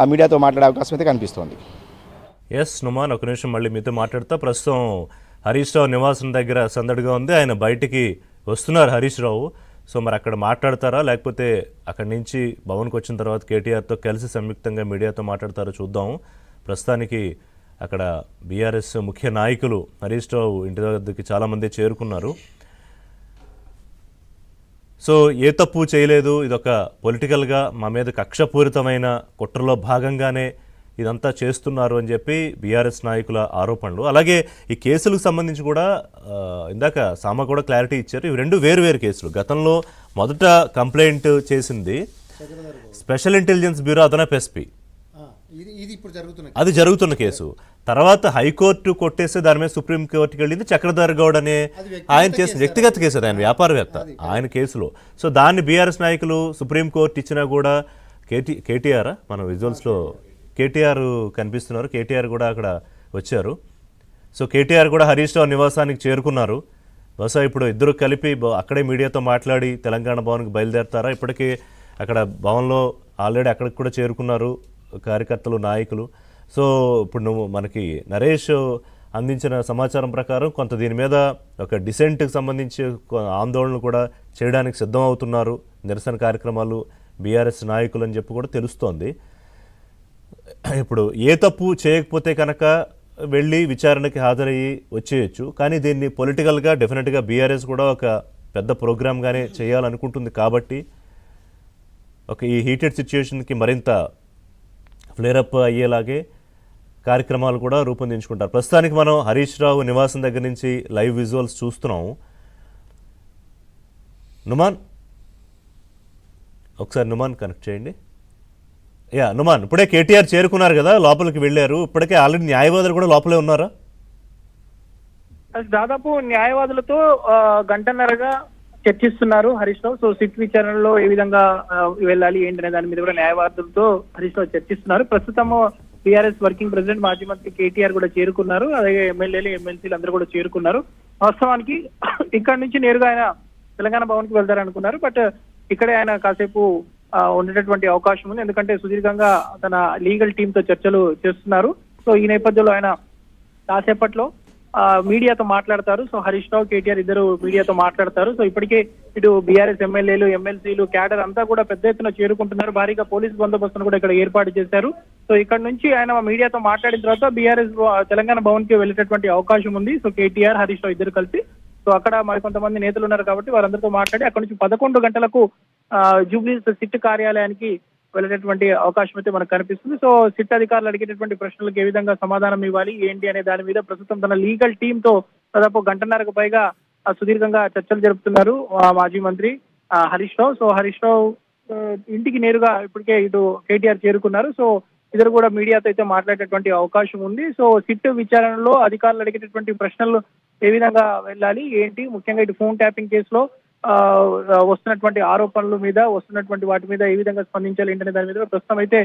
ఆ మీడియాతో మాట్లాడే అవకాశం అయితే కనిపిస్తోంది. ఎస్ నుమాన్, ఒక నిమిషం మళ్ళీ మీతో మాట్లాడతా. ప్రస్తుతం హరీష్ రావు నివాసం దగ్గర సందడిగా ఉంది. ఆయన బయటికి వస్తున్నారు హరీష్ రావు. సో మరి అక్కడ మాట్లాడతారా, లేకపోతే అక్కడి నుంచి భవన్కి వచ్చిన తర్వాత కేటీఆర్తో కలిసి సంయుక్తంగా మీడియాతో మాట్లాడతారో చూద్దాం. ప్రస్తుతానికి అక్కడ బీఆర్ఎస్ ముఖ్య నాయకులు హరీష్ రావు ఇంటి దగ్గరికి చాలామంది చేరుకున్నారు. సో ఏ తప్పు చేయలేదు, ఇదొక పొలిటికల్గా మా మీద కక్షపూరితమైన కుట్రలో భాగంగానే ఇదంతా చేస్తున్నారు అని చెప్పి బీఆర్ఎస్ నాయకుల ఆరోపణలు. అలాగే ఈ కేసులకు సంబంధించి కూడా ఇందాక సామ కూడా క్లారిటీ ఇచ్చారు. ఇవి రెండు వేరు వేరు కేసులు. గతంలో మొదట కంప్లైంట్ చేసింది స్పెషల్ ఇంటెలిజెన్స్ బ్యూరో అదనపు ఎస్పీ, అది జరుగుతున్న కేసు. తర్వాత హైకోర్టు కొట్టేస్తే దాని మీద సుప్రీంకోర్టుకి వెళ్ళింది చక్రధర్ గౌడ్ అనే ఆయన చేసిన వ్యక్తిగత కేసు, అది ఆయన వ్యాపారవేత్త, ఆయన కేసులో. సో దాన్ని బీఆర్ఎస్ నాయకులు సుప్రీంకోర్టు ఇచ్చినా కూడా కేటీఆర్ మన విజువల్స్లో కేటీఆర్ కనిపిస్తున్నారు, కేటీఆర్ కూడా అక్కడ వచ్చారు. సో కేటీఆర్ కూడా హరీష్ రావు నివాసానికి చేరుకున్నారు. బహుశా ఇప్పుడు ఇద్దరు కలిపి అక్కడే మీడియాతో మాట్లాడి తెలంగాణ భవన్కి బయలుదేరతారా? ఇప్పటికీ అక్కడ భవన్లో ఆల్రెడీ అక్కడికి కూడా చేరుకున్నారు కార్యకర్తలు, నాయకులు. సో ఇప్పుడు మనకి నరేష్ అందించిన సమాచారం ప్రకారం కొంత దీని మీద ఒక డిసెంట్కి సంబంధించి ఆందోళనలు కూడా చేయడానికి సిద్ధం అవుతున్నారు, నిరసన కార్యక్రమాలు బీఆర్ఎస్ నాయకులు అని చెప్పి కూడా తెలుస్తోంది. ఇప్పుడు ఏ తప్పు చేయకపోతే కనుక వెళ్ళి విచారణకి హాజరయ్యి వచ్చేయచ్చు. కానీ దీన్ని పొలిటికల్గా డెఫినెట్గా బీఆర్ఎస్ కూడా ఒక పెద్ద ప్రోగ్రామ్గానే చేయాలనుకుంటుంది. కాబట్టి ఒక ఈ హీటెడ్ సిచ్యుయేషన్కి మరింత ఫ్లేరప్ అయ్యేలాగే కార్యక్రమాలు కూడా రూపొందించుకుంటారు. ప్రస్తుతానికి మనం హరీష్ రావు నివాసం దగ్గర నుంచి లైవ్ విజువల్స్ చూస్తున్నాము. నుమాన్, ఒకసారి నుమాన్ కనెక్ట్ చేయండి. నుమాన్, ఇప్పుడే కేటీఆర్ చేరుకున్నారు కదా, లోపలికి వెళ్ళారు. ఇప్పటికే ఆల్రెడీ న్యాయవాదులు కూడా లోపలే ఉన్నారా? దాదాపు న్యాయవాదులతో గంటన్నరగా చర్చిస్తున్నారు హరీష్ రావు. సో సిట్ విచారణలో ఏ విధంగా వెళ్ళాలి ఏంటనే దాని మీద కూడా న్యాయవాదులతో హరీష్ రావు చర్చిస్తున్నారు. ప్రస్తుతం బీఆర్ఎస్ వర్కింగ్ ప్రెసిడెంట్ మాజీ మంత్రి కేటీఆర్ కూడా చేరుకున్నారు. అలాగే ఎమ్మెల్యేలు, ఎమ్మెల్సీలు అందరూ కూడా చేరుకున్నారు. వాస్తవానికి ఇక్కడ నుంచి నేరుగా ఆయన తెలంగాణ భవన్ కి వెళ్తారనుకున్నారు. బట్ ఇక్కడే ఆయన కాసేపు ఉండేటటువంటి అవకాశం ఉంది. ఎందుకంటే సుదీర్ఘంగా తన లీగల్ టీమ్ తో చర్చలు చేస్తున్నారు. సో ఈ నేపథ్యంలో ఆయన కాసేపట్లో మీడియాతో మాట్లాడతారు. సో హరీష్ రావు, కేటీఆర్ ఇద్దరు మీడియాతో మాట్లాడతారు. సో ఇప్పటికే ఇటు బీఆర్ఎస్ ఎమ్మెల్యేలు, ఎమ్మెల్సీలు, క్యాడర్ అంతా కూడా పెద్ద ఎత్తున చేరుకుంటున్నారు. భారీగా పోలీసు బందోబస్తును కూడా ఇక్కడ ఏర్పాటు చేశారు. సో ఇక్కడ నుంచి ఆయన మీడియాతో మాట్లాడిన తర్వాత బీఆర్ఎస్ తెలంగాణ భవన్ కి వెళ్ళేటటువంటి అవకాశం ఉంది. సో కేటీఆర్, హరీష్ రావు ఇద్దరు కలిసి సో అక్కడ మరికొంతమంది నేతలు ఉన్నారు కాబట్టి వారందరితో మాట్లాడి అక్కడ నుంచి 11 గంటలకు జూబ్లీ సిట్ కార్యాలయానికి వెళ్ళేటటువంటి అవకాశం అయితే మనకు కనిపిస్తుంది. సో సిట్ అధికారులు అడిగేటటువంటి ప్రశ్నలకు ఏ విధంగా సమాధానం ఇవ్వాలి ఏంటి అనే దాని మీద ప్రస్తుతం తన లీగల్ టీమ్ తో దాదాపు గంటన్నరకు పైగా సుదీర్ఘంగా చర్చలు జరుపుతున్నారు మాజీ మంత్రి హరీష్ రావు. సో హరీష్ రావు ఇంటికి నేరుగా ఇప్పటికే ఇటు కేటీఆర్ చేరుకున్నారు. సో ఇద్దరు కూడా మీడియాతో అయితే మాట్లాడేటటువంటి అవకాశం ఉంది. సో సిట్ విచారణలో అధికారులు అడిగేటటువంటి ప్రశ్నలు ఏ విధంగా వెళ్ళాలి ఏంటి, ముఖ్యంగా ఇటు ఫోన్ ట్యాపింగ్ కేసులో వస్తున్నటువంటి ఆరోపణల మీద, వస్తున్నటువంటి వాటి మీద ఏ విధంగా స్పందించాలి ఏంటనే దాని మీద ప్రస్తుతం అయితే